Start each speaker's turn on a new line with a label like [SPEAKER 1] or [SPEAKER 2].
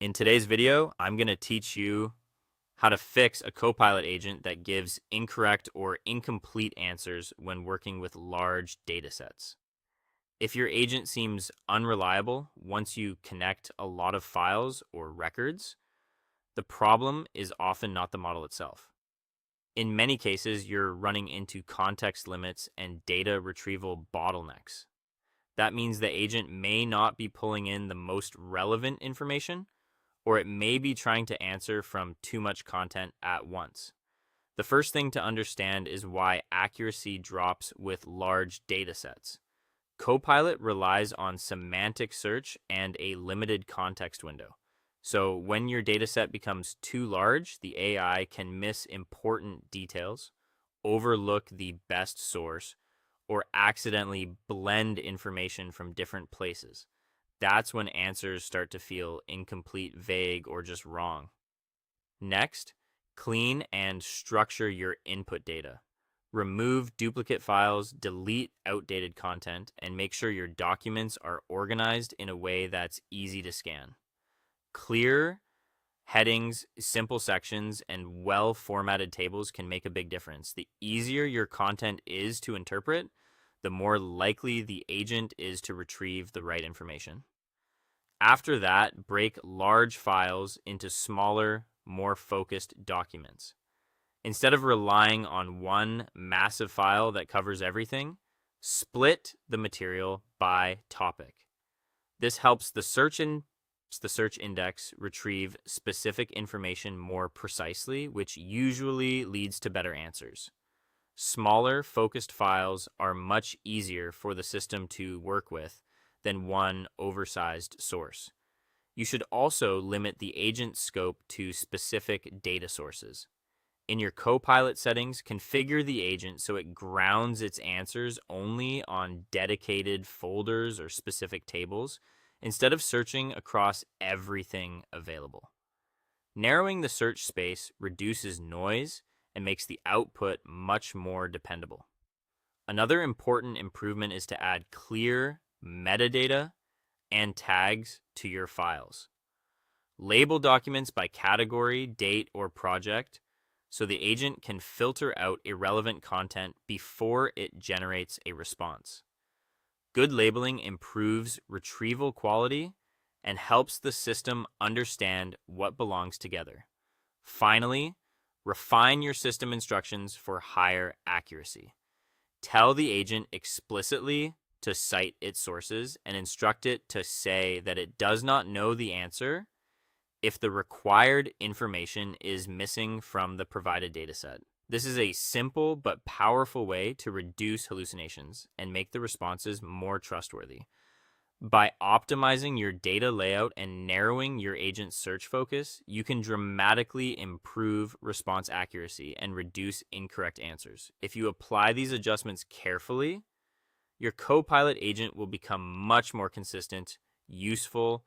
[SPEAKER 1] In today's video, I'm going to teach you how to fix a Copilot agent that gives incorrect or incomplete answers when working with large data sets. If your agent seems unreliable once you connect a lot of files or records, the problem is often not the model itself. In many cases, you're running into context limits and data retrieval bottlenecks. That means the agent may not be pulling in the most relevant information, or it may be trying to answer from too much content at once. The first thing to understand is why accuracy drops with large data sets. Copilot relies on semantic search and a limited context window. So when your dataset becomes too large, the AI can miss important details, overlook the best source, or accidentally blend information from different places. That's when answers start to feel incomplete, vague, or just wrong. Next, clean and structure your input data. Remove duplicate files, delete outdated content, and make sure your documents are organized in a way that's easy to scan. Clear headings, simple sections, and well-formatted tables can make a big difference. The easier your content is to interpret, the more likely the agent is to retrieve the right information. After that, break large files into smaller, more focused documents. Instead of relying on one massive file that covers everything, split the material by topic. This helps the search index retrieve specific information more precisely, which usually leads to better answers. Smaller, focused files are much easier for the system to work with than one oversized source. You should also limit the agent scope to specific data sources. In your Copilot settings, configure the agent so it grounds its answers only on dedicated folders or specific tables, instead of searching across everything available. Narrowing the search space reduces noise and makes the output much more dependable. Another important improvement is to add clear metadata and tags to your files. Label documents by category, date, or project so the agent can filter out irrelevant content before it generates a response. Good labeling improves retrieval quality and helps the system understand what belongs together. Finally, refine your system instructions for higher accuracy. Tell the agent explicitly to cite its sources and instruct it to say that it does not know the answer if the required information is missing from the provided dataset. This is a simple but powerful way to reduce hallucinations and make the responses more trustworthy. By optimizing your data layout and narrowing your agent's search focus, you can dramatically improve response accuracy and reduce incorrect answers. If you apply these adjustments carefully, your Copilot agent will become much more consistent, useful,